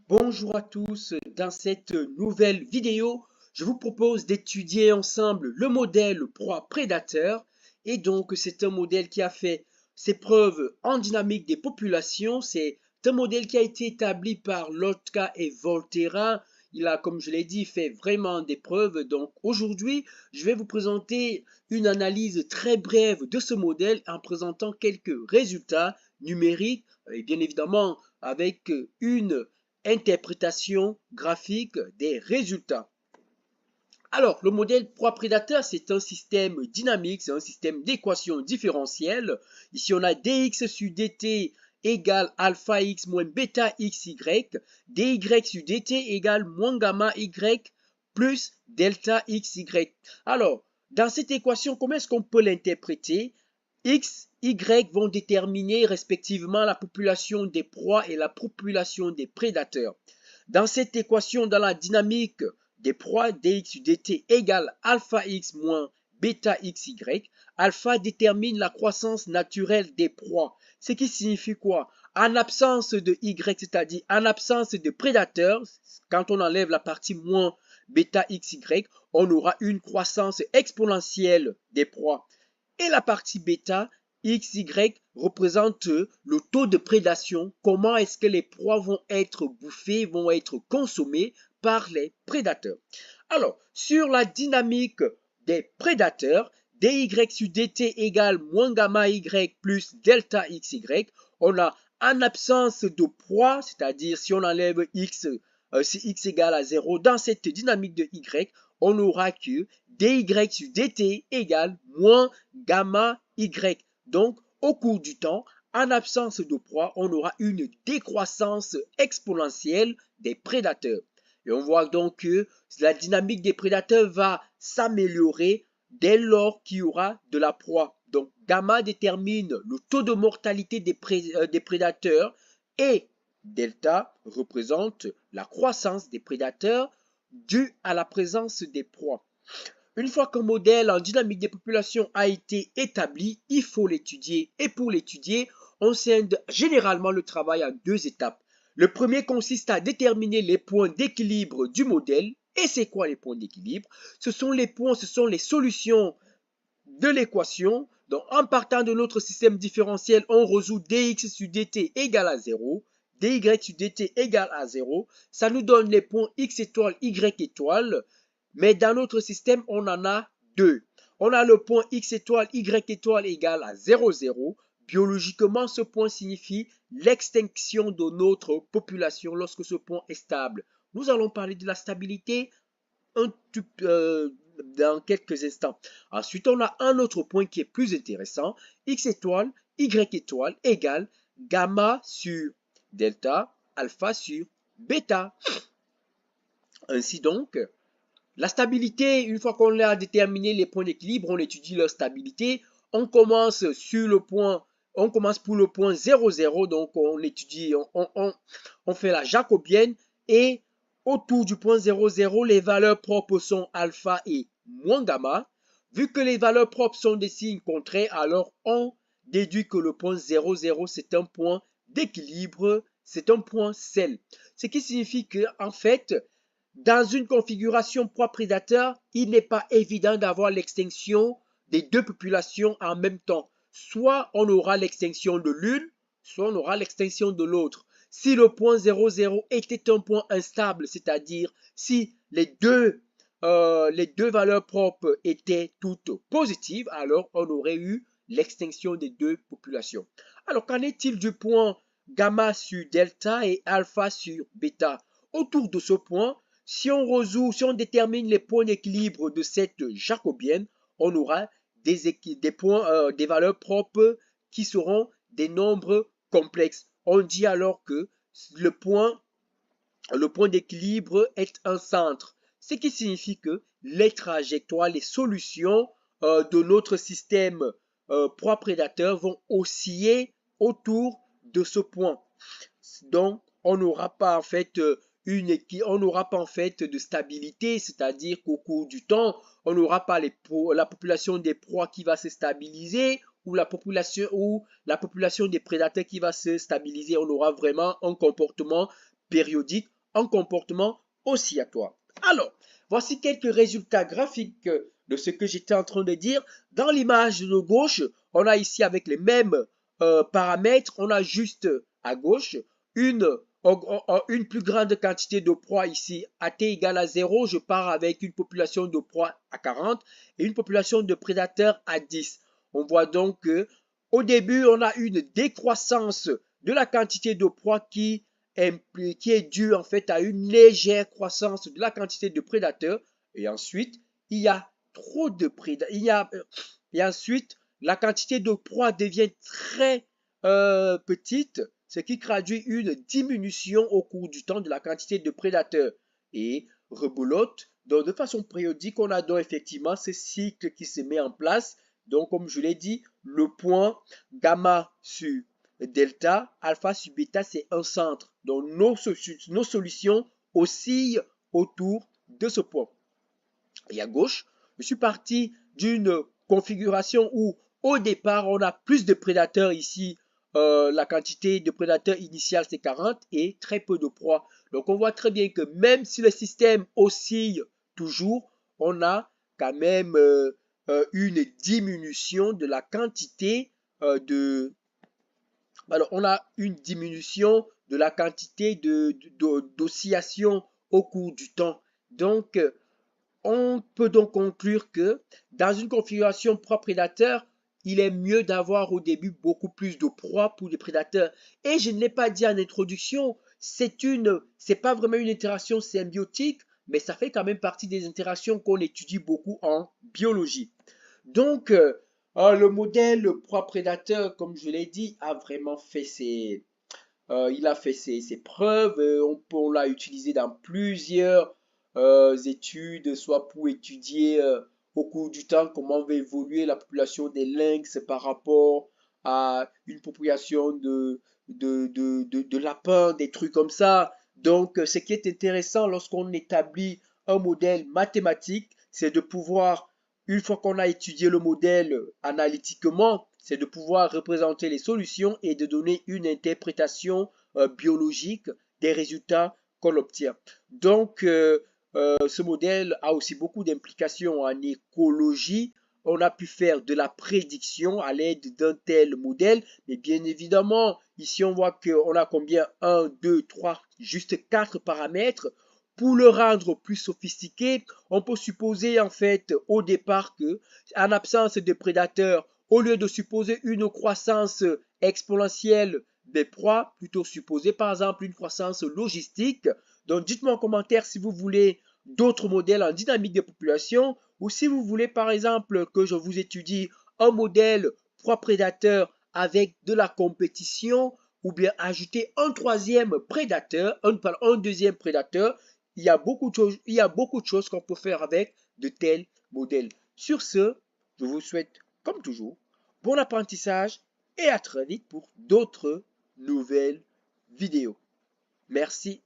Bonjour à tous, dans cette nouvelle vidéo, je vous propose d'étudier ensemble le modèle proie-prédateur. Et donc, c'est un modèle qui a fait ses preuves en dynamique des populations. C'est un modèle qui a été établi par Lotka et Volterra. Il a, comme je l'ai dit, fait vraiment des preuves. Donc, aujourd'hui, je vais vous présenter une analyse très brève de ce modèle en présentant quelques résultats numériques et bien évidemment avec une interprétation graphique des résultats. Alors, le modèle proie-prédateur, c'est un système dynamique, c'est un système d'équations différentielles. Ici, on a dx sur dt égale alpha x moins bêta xy, dy sur dt égale moins gamma y plus delta xy. Alors, dans cette équation, comment est-ce qu'on peut l'interpréter? X, Y vont déterminer respectivement la population des proies et la population des prédateurs. Dans cette équation, dans la dynamique des proies, dx dt égale alpha x moins bêta xy, alpha détermine la croissance naturelle des proies. Ce qui signifie quoi? En absence de y, c'est-à-dire en absence de prédateurs, quand on enlève la partie moins bêta xy, on aura une croissance exponentielle des proies. Et la partie bêta, xy, représente le taux de prédation. Comment est-ce que les proies vont être bouffées, vont être consommées par les prédateurs. Alors, sur la dynamique des prédateurs, dy sur dt égale moins gamma y plus delta xy, on a en absence de proie, c'est-à-dire si on enlève x, si x égale à 0, dans cette dynamique de y, on aura que dy sur dt égale moins gamma y. Donc, au cours du temps, en absence de proie, on aura une décroissance exponentielle des prédateurs. Et on voit donc que la dynamique des prédateurs va s'améliorer dès lors qu'il y aura de la proie. Donc, gamma détermine le taux de mortalité des prédateurs et delta représente la croissance des prédateurs due à la présence des proies. Une fois qu'un modèle en dynamique des populations a été établi, il faut l'étudier. Et pour l'étudier, on scinde généralement le travail en deux étapes. Le premier consiste à déterminer les points d'équilibre du modèle. Et c'est quoi les points d'équilibre? Ce sont les points, ce sont les solutions de l'équation. Donc, en partant de notre système différentiel, on résout dx sur dt égale à 0, dy sur dt égale à 0. Ça nous donne les points x étoile, y étoile. Mais dans notre système, on en a deux. On a le point x étoile, y étoile égale à 0, 0. Biologiquement, ce point signifie l'extinction de notre population lorsque ce point est stable. Nous allons parler de la stabilité dans quelques instants. Ensuite, on a un autre point qui est plus intéressant. X étoile, Y étoile égale gamma sur delta, alpha sur bêta. Ainsi donc, la stabilité, une fois qu'on a déterminé les points d'équilibre, on étudie leur stabilité. On commence pour le point 0, 0, donc on étudie, on fait la jacobienne et autour du point 0, 0, les valeurs propres sont alpha et moins gamma. Vu que les valeurs propres sont des signes contraires, alors on déduit que le point 0, 0, c'est un point d'équilibre, c'est un point sel. Ce qui signifie que, en fait, dans une configuration proie-prédateur, il n'est pas évident d'avoir l'extinction des deux populations en même temps. Soit on aura l'extinction de l'une, soit on aura l'extinction de l'autre. Si le point 0, 0 était un point instable, c'est-à-dire si les deux valeurs propres étaient toutes positives, alors on aurait eu l'extinction des deux populations. Alors, qu'en est-il du point gamma sur delta et alpha sur bêta? Autour de ce point, si on détermine les points d'équilibre de cette jacobienne, on aura des valeurs propres qui seront des nombres complexes. On dit alors que le point d'équilibre est un centre, ce qui signifie que les trajectoires, les solutions de notre système proie-prédateur vont osciller autour de ce point. Donc, on n'aura pas en fait de stabilité, c'est-à-dire qu'au cours du temps, on n'aura pas la population des proies qui va se stabiliser ou la population des prédateurs qui va se stabiliser. On aura vraiment un comportement périodique un comportement oscillatoire. Alors, voici quelques résultats graphiques de ce que j'étais en train de dire. Dans l'image de gauche, on a ici avec les mêmes paramètres, on a juste à gauche une plus grande quantité de proie ici, à t égale à 0, je pars avec une population de proie à 40 et une population de prédateurs à 10. On voit donc que au début, on a une décroissance de la quantité de proie qui est due en fait à une légère croissance de la quantité de prédateurs. Et ensuite, il y a trop de prédateurs. Et ensuite, la quantité de proie devient très petite, ce qui traduit une diminution au cours du temps de la quantité de prédateurs. Et rebelote, donc de façon périodique, on a donc effectivement ce cycle qui se met en place. Donc, comme je l'ai dit, le point gamma sur delta, alpha sur bêta, c'est un centre. Donc, nos solutions oscillent autour de ce point. Et à gauche, je suis parti d'une configuration où, au départ, on a plus de prédateurs ici. La quantité de prédateurs initiale, c'est 40 et très peu de proies. Donc, on voit très bien que même si le système oscille toujours, on a quand même une diminution de la quantité de... Alors, on a une diminution de la quantité d'oscillation au cours du temps. Donc, on peut donc conclure que dans une configuration proie-prédateur, il est mieux d'avoir au début beaucoup plus de proies pour les prédateurs. Et je ne l'ai pas dit en introduction, c'est pas vraiment une interaction symbiotique, mais ça fait quand même partie des interactions qu'on étudie beaucoup en biologie. Donc, le modèle proie-prédateur, comme je l'ai dit, a vraiment fait il a fait ses preuves. On l'a utilisé dans plusieurs études, soit pour étudier au cours du temps comment va évoluer la population des lynx par rapport à une population de lapins, des trucs comme ça. Donc, ce qui est intéressant lorsqu'on établit un modèle mathématique, c'est de pouvoir, une fois qu'on a étudié le modèle analytiquement, c'est de pouvoir représenter les solutions et de donner une interprétation biologique des résultats qu'on obtient. Donc, ce modèle a aussi beaucoup d'implications en écologie. On a pu faire de la prédiction à l'aide d'un tel modèle, mais bien évidemment, ici on voit qu'on a combien 1, 2, 3, juste 4 paramètres. Pour le rendre plus sophistiqué, on peut supposer en fait au départ que, en absence de prédateurs, au lieu de supposer une croissance exponentielle des proies, plutôt supposer par exemple une croissance logistique. Donc dites-moi en commentaire si vous voulez d'autres modèles en dynamique des populations ou si vous voulez par exemple que je vous étudie un modèle proie-prédateur avec de la compétition ou bien ajouter un troisième prédateur, un deuxième prédateur. Il y a beaucoup de choses qu'on peut faire avec de tels modèles. Sur ce, je vous souhaite, comme toujours, bon apprentissage et à très vite pour d'autres nouvelles vidéos. Merci.